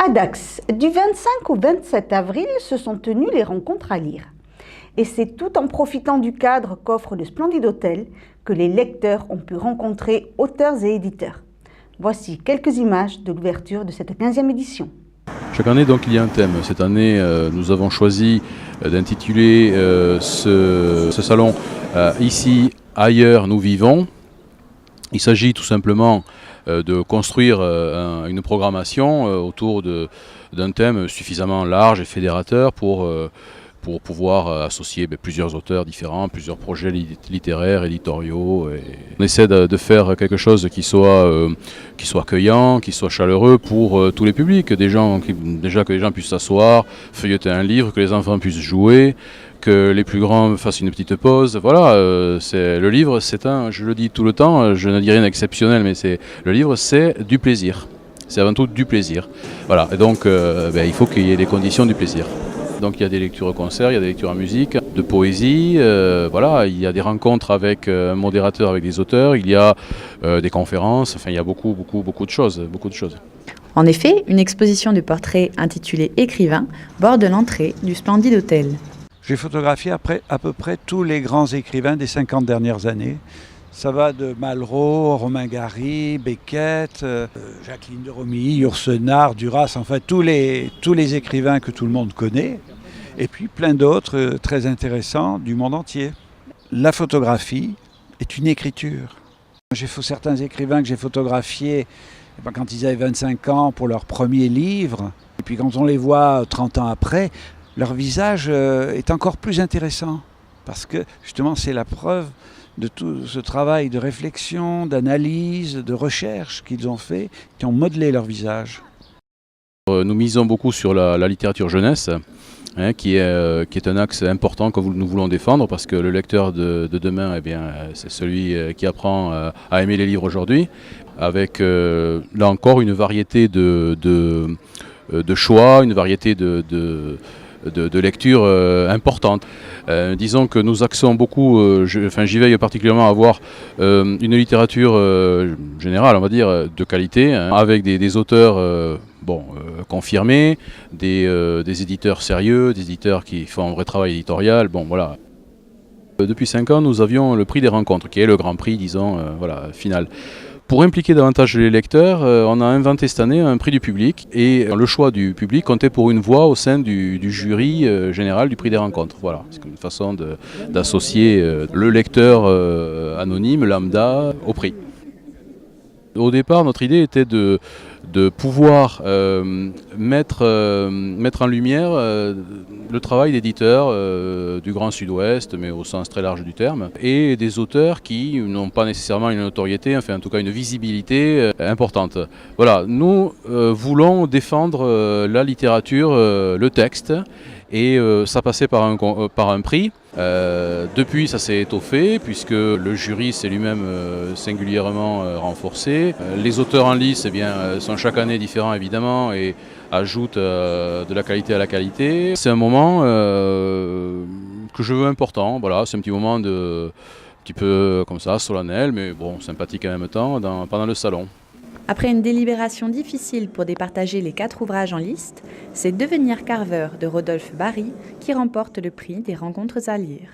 À Dax, du 25 au 27 avril se sont tenues les rencontres à lire. Et c'est tout en profitant du cadre qu'offre le Splendide Hôtel que les lecteurs ont pu rencontrer auteurs et éditeurs. Voici quelques images de l'ouverture de cette 15e édition. Chaque année, donc, il y a un thème. Cette année, nous avons choisi d'intituler ce salon « Ici, ailleurs, nous vivons ». Il s'agit tout simplement de construire une programmation autour d'un thème suffisamment large et fédérateur pour pouvoir associer plusieurs auteurs différents, plusieurs projets littéraires, éditoriaux. Et on essaie de faire quelque chose qui soit accueillant, qui soit chaleureux pour tous les publics. Déjà que les gens puissent s'asseoir, feuilleter un livre, que les enfants puissent jouer, que les plus grands fassent une petite pause. Voilà, le livre, je le dis tout le temps, je ne dis rien d'exceptionnel, mais le livre, c'est du plaisir. C'est avant tout du plaisir. Voilà, et donc il faut qu'il y ait les conditions du plaisir. Donc il y a des lectures-concerts, il y a des lectures en musique, de poésie, voilà, il y a des rencontres avec un modérateur, avec des auteurs, il y a des conférences, enfin il y a beaucoup de choses. En effet, une exposition de portraits intitulée « Écrivains » borde l'entrée du Splendide Hôtel. J'ai photographié à peu près tous les grands écrivains des 50 dernières années. Ça va de Malraux, Romain Gary, Beckett, Jacqueline de Romilly, Yourcenar, Duras, enfin tous les écrivains que tout le monde connaît. Et puis plein d'autres très intéressants du monde entier. La photographie est une écriture. J'ai certains écrivains que j'ai photographiés quand ils avaient 25 ans pour leur premier livre. Et puis quand on les voit 30 ans après, leur visage est encore plus intéressant. Parce que justement c'est la preuve de tout ce travail de réflexion, d'analyse, de recherche qu'ils ont fait, qui ont modelé leur visage. Nous misons beaucoup sur la littérature jeunesse, qui est un axe important que nous voulons défendre, parce que le lecteur de demain, c'est celui qui apprend à aimer les livres aujourd'hui, avec là encore une variété de choix, une variété de lecture importante. Disons que nous axons beaucoup, j'y veille particulièrement à avoir une littérature générale, on va dire, de qualité, avec des auteurs confirmés, des éditeurs sérieux, des éditeurs qui font un vrai travail éditorial. Bon, voilà. Depuis 5 ans, nous avions le prix des rencontres, qui est le grand prix, disons, final. Pour impliquer davantage les lecteurs, on a inventé cette année un prix du public, et le choix du public comptait pour une voix au sein du jury général du prix des rencontres. Voilà, c'est une façon d'associer le lecteur anonyme, lambda, au prix. Au départ, notre idée était de pouvoir mettre en lumière le travail d'éditeurs du Grand Sud-Ouest, mais au sens très large du terme, et des auteurs qui n'ont pas nécessairement une notoriété, enfin en tout cas une visibilité importante. Voilà, nous voulons défendre la littérature, le texte, et ça passait par un prix. Depuis, ça s'est étoffé, puisque le jury s'est lui-même singulièrement renforcé. Les auteurs en lice sont chaque année différents, évidemment, et ajoutent de la qualité à la qualité. C'est un moment que je veux important. Voilà, c'est un petit moment un petit peu comme ça, solennel, mais bon, sympathique en même temps, pendant le salon. Après une délibération difficile pour départager les 4 ouvrages en liste, c'est Devenir carveur de Rodolphe Bary qui remporte le prix des rencontres à lire.